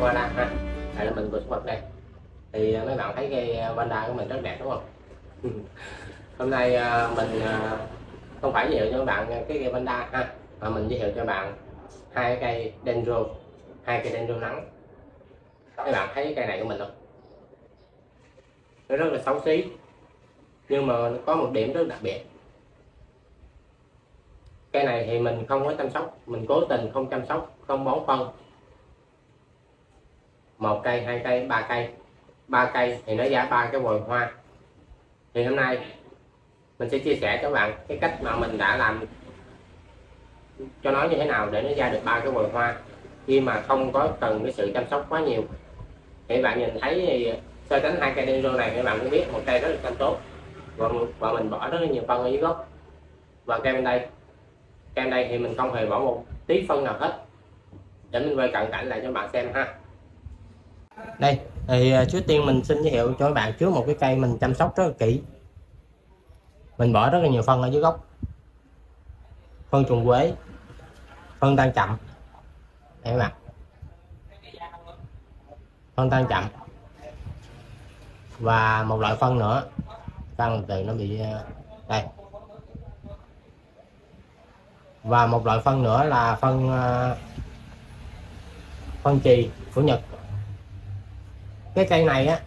hoa lan ha. Đây là mình vừa bật đây. Thì mấy bạn thấy cây vanda của mình rất đẹp đúng không? Hôm nay mình không phải giới thiệu cho các bạn cái cây vanda ha, mà mình giới thiệu cho bạn hai cây dendro, hai cây dendro nắng. Các bạn thấy cây này của mình không? Nó rất là xấu xí, nhưng mà có một điểm rất đặc biệt. Cây này thì mình không có chăm sóc, mình cố tình không chăm sóc, không bón phân. Một cây, hai cây, ba cây, ba cây thì nó ra ba cái vòi hoa. Thì hôm nay mình sẽ chia sẻ cho các bạn cái cách mà mình đã làm cho nó như thế nào để nó ra được ba cái vòi hoa khi mà không có cần cái sự chăm sóc quá nhiều. Thì các bạn nhìn thấy thì so sánh hai cây dendro này, các bạn cũng biết một cây rất là xanh tốt và mình bỏ rất là nhiều phân ở dưới gốc. Và cây bên đây thì mình không hề bỏ một tí phân nào hết. Để mình quay cận cảnh lại cho các bạn xem ha. Đây thì trước tiên mình xin giới thiệu cho các bạn trước một cái cây mình chăm sóc rất là kỹ. Mình bỏ rất là nhiều phân ở dưới gốc, phân trùng quế, phân tan chậm, để các bạn, phân tan chậm và một loại phân nữa, phân từ nó bị đây, và một loại phân nữa là phân chì của Nhật. Cái cây này á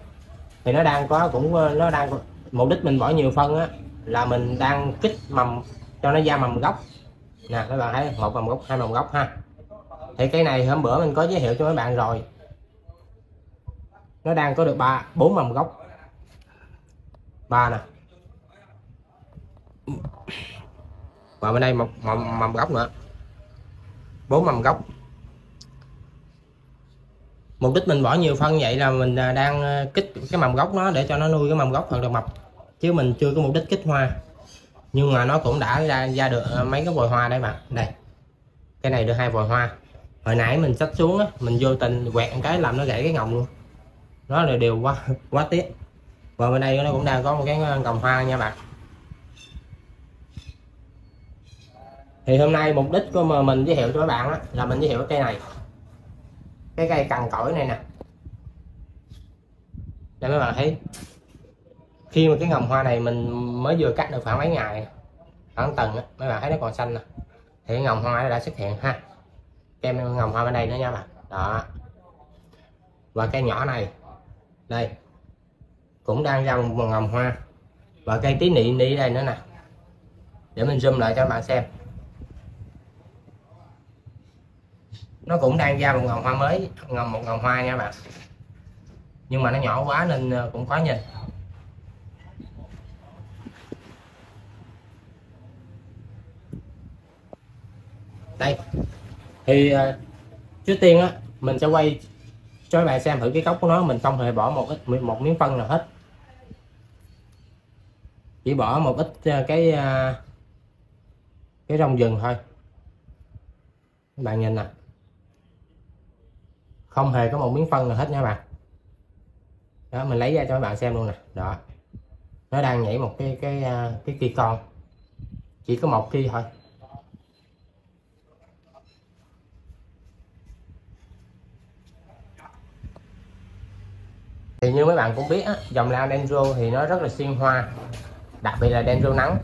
thì nó đang có mục đích mình bỏ nhiều phân á là mình đang kích mầm cho nó ra mầm gốc nè. Các bạn thấy một mầm gốc, hai mầm gốc ha. Thì cây này hôm bữa mình có giới thiệu cho mấy bạn rồi, nó đang có được bốn mầm gốc, ba nè, và bên đây một mầm gốc nữa, 4 mầm gốc. Mục đích mình bỏ nhiều phân vậy là mình đang kích cái mầm gốc nó để cho nó nuôi cái mầm gốc thật là mập, chứ mình chưa có mục đích kích hoa. Nhưng mà nó cũng đã ra được mấy cái vòi hoa đây bạn. Đây, cái này được 2 vòi hoa. Hồi nãy mình xách xuống á, mình vô tình quẹt một cái làm nó gãy cái ngồng luôn. Nó là điều quá tiếc. Và bên đây nó cũng đang có một cái ngồng hoa nha bạn. Thì hôm nay mục đích của mình giới thiệu cho các bạn á, là mình giới thiệu cây này, cái cây cằn cỗi này nè. Đây mấy bạn thấy, khi mà cái ngồng hoa này mình mới vừa cắt được khoảng mấy ngày, khoảng tuần á, mấy bạn thấy nó còn xanh nè, thì cái ngồng hoa nó đã xuất hiện ha. Kem ngồng hoa bên đây nữa nha bạn. Đó. Và cây nhỏ này đây cũng đang ra một ngồng hoa, và cây tí nị đây nữa nè. Để mình zoom lại cho các bạn xem, nó cũng đang ra một ngồng hoa mới, một ngồng hoa nha bạn, nhưng mà nó nhỏ quá nên cũng khó nhìn. Đây thì trước tiên á mình sẽ quay cho các bạn xem thử cái gốc của nó. Mình không hề bỏ một miếng phân nào hết, chỉ bỏ một ít cái rong rừng thôi. Các bạn nhìn nè, không hề có một miếng phân nào hết nha bạn. Đó, mình lấy ra cho các bạn xem luôn nè. Đó, nó đang nhảy một cái kia con, chỉ có một kia thôi. Thì như mấy bạn cũng biết á, dòng lan dendro thì nó rất là xuyên hoa, đặc biệt là dendro nắng,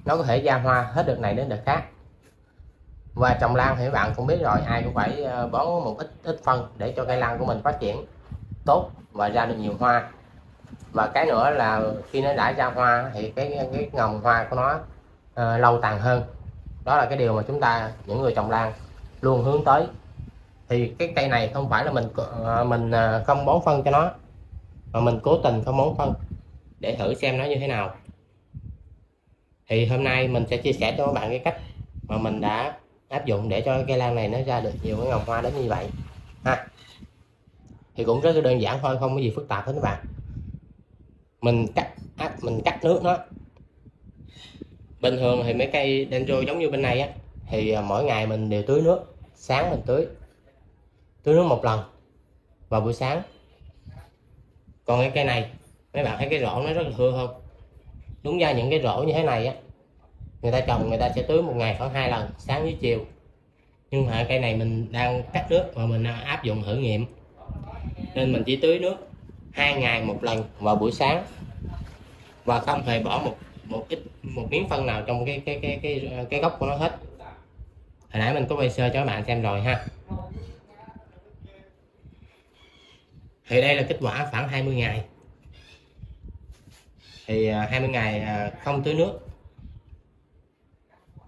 nó có thể ra hoa hết đợt này đến đợt khác. Và trồng lan thì các bạn cũng biết rồi, ai cũng phải bón một ít phân để cho cây lan của mình phát triển tốt và ra được nhiều hoa. Và cái nữa là khi nó đã ra hoa thì cái ngồng hoa của nó lâu tàn hơn. Đó là cái điều mà những người trồng lan luôn hướng tới. Thì cái cây này không phải là mình không bón phân cho nó, mà mình cố tình không bón phân để thử xem nó như thế nào. Thì hôm nay mình sẽ chia sẻ cho các bạn cái cách mà mình đã áp dụng để cho cây lan này nó ra được nhiều cái ngồng hoa đến như vậy ha. Thì cũng rất là đơn giản thôi, không có gì phức tạp hết các bạn. Mình cắt nước nó. Bình thường thì mấy cây dendro giống như bên này á, thì mỗi ngày mình đều tưới nước. Sáng mình tưới nước một lần vào buổi sáng. Còn cái cây này mấy bạn thấy cái rổ nó rất là thưa không? Đúng ra những cái rổ như thế này á, người ta trồng người ta sẽ tưới một ngày khoảng 2 lần, sáng với chiều. Nhưng mà cây này mình đang cắt nước và mình áp dụng thử nghiệm nên mình chỉ tưới nước 2 ngày một lần vào buổi sáng và không hề bỏ một miếng phân nào trong cái gốc của nó hết. Hồi nãy mình có quay sơ cho các bạn xem rồi ha. Thì đây là kết quả khoảng 20 ngày. Thì 20 ngày không tưới nước,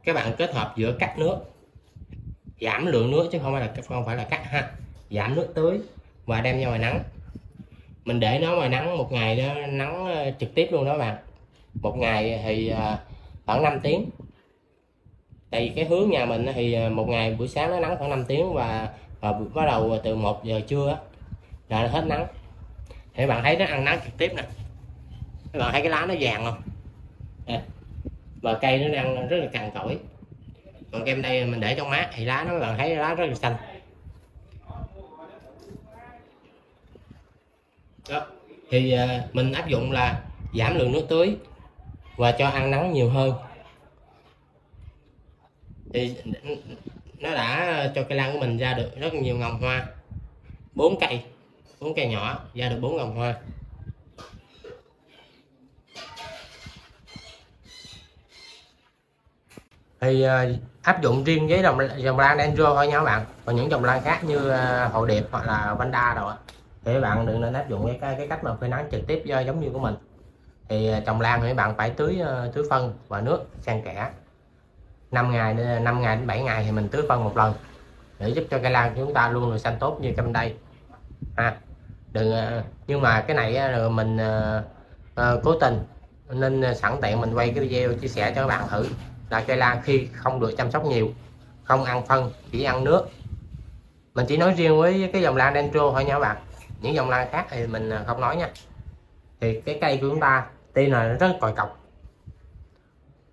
các bạn kết hợp giữa cắt nước, giảm lượng nước chứ không phải là cắt ha, giảm nước tưới và đem ra ngoài nắng. Mình để nó ngoài nắng một ngày đó, nắng trực tiếp luôn đó các bạn. Một ngày thì khoảng 5 tiếng. Tại vì cái hướng nhà mình thì một ngày buổi sáng nó nắng khoảng 5 tiếng và bắt đầu từ 1 giờ trưa là nó hết nắng. Thì các bạn thấy nó ăn nắng trực tiếp nè. Các bạn thấy cái lá nó vàng không? Và cây nó đang rất là cằn cỗi. Còn kem đây mình để trong mát thì lá nó, bạn thấy lá rất là xanh. Đó. Thì mình áp dụng là giảm lượng nước tưới và cho ăn nắng nhiều hơn. Thì nó đã cho cây lan của mình ra được rất nhiều ngồng hoa. 4 cây nhỏ ra được 4 ngồng hoa. Thì áp dụng riêng với dòng lan Dendro thôi nha các bạn. Còn những dòng lan khác như Hồ Điệp hoặc là Vanda rồi thì các bạn đừng nên áp dụng cái cách mà phơi nắng trực tiếp giống như của mình. Thì trồng lan thì các bạn phải tưới phân và nước xen kẽ. 5 ngày đến 7 ngày thì mình tưới phân một lần để giúp cho cây lan của chúng ta luôn là xanh tốt như trong đây ha. Đừng nhưng mà cái này là mình cố tình nên sẵn tiện mình quay cái video chia sẻ cho các bạn thử là cây lan khi không được chăm sóc nhiều, không ăn phân, chỉ ăn nước. Mình chỉ nói riêng với cái dòng lan Dendro thôi nha các bạn. Những dòng lan khác thì mình không nói nha. Thì cái cây của chúng ta tuy là rất còi cọc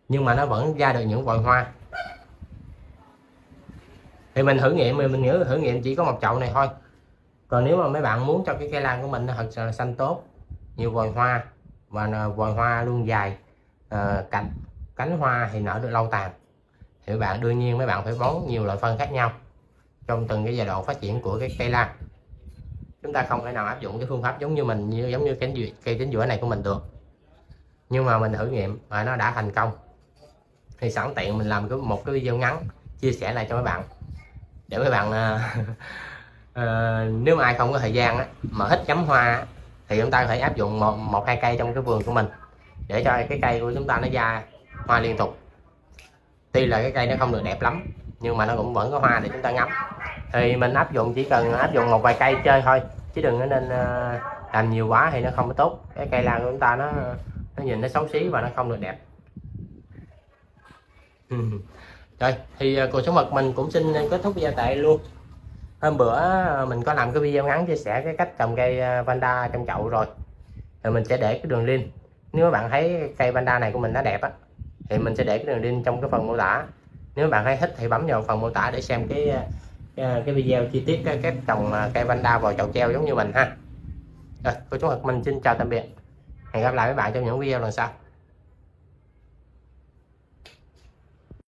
nhưng mà nó vẫn ra được những vòi hoa. Thì mình thử nghiệm, mình nghĩ thử nghiệm chỉ có một chậu này thôi. Còn nếu mà mấy bạn muốn cho cái cây lan của mình nó thật sự là xanh tốt, nhiều vòi hoa và vòi hoa luôn dài, cánh hoa thì nở được lâu tàn, thì bạn đương nhiên mấy bạn phải bón nhiều loại phân khác nhau trong từng cái giai đoạn phát triển của cái cây lan. Chúng ta không thể nào áp dụng cái phương pháp giống như mình, giống như cây chính giữa này của mình được. Nhưng mà mình thử nghiệm và nó đã thành công. Thì sẵn tiện mình làm một cái video ngắn chia sẻ lại cho mấy bạn, để mấy bạn nếu mà ai không có thời gian mà thích chấm hoa thì chúng ta có thể áp dụng một hai cây trong cái vườn của mình để cho cái cây của chúng ta nó ra hoa liên tục. Tuy là cái cây nó không được đẹp lắm nhưng mà nó cũng vẫn có hoa để chúng ta ngắm. Thì mình chỉ cần áp dụng một vài cây chơi thôi, chứ đừng có nên làm nhiều quá thì nó không có tốt. Cái cây lan của chúng ta nó nhìn nó xấu xí và nó không được đẹp. Rồi thì cuộc sống mật mình cũng xin kết thúc video tại luôn. Hôm bữa mình có làm cái video ngắn chia sẻ cái cách trồng cây Vanda trong chậu rồi, mình sẽ để cái đường link. Nếu bạn thấy cây Vanda này của mình nó đẹp thì mình sẽ để cái đường link trong cái phần mô tả. Nếu bạn thấy thích thì bấm vào phần mô tả để xem cái video chi tiết cái cách trồng cây Vanda vào chậu treo giống như mình ha. Rồi, cô chú Mật mình xin chào tạm biệt, hẹn gặp lại các bạn trong những video lần sau.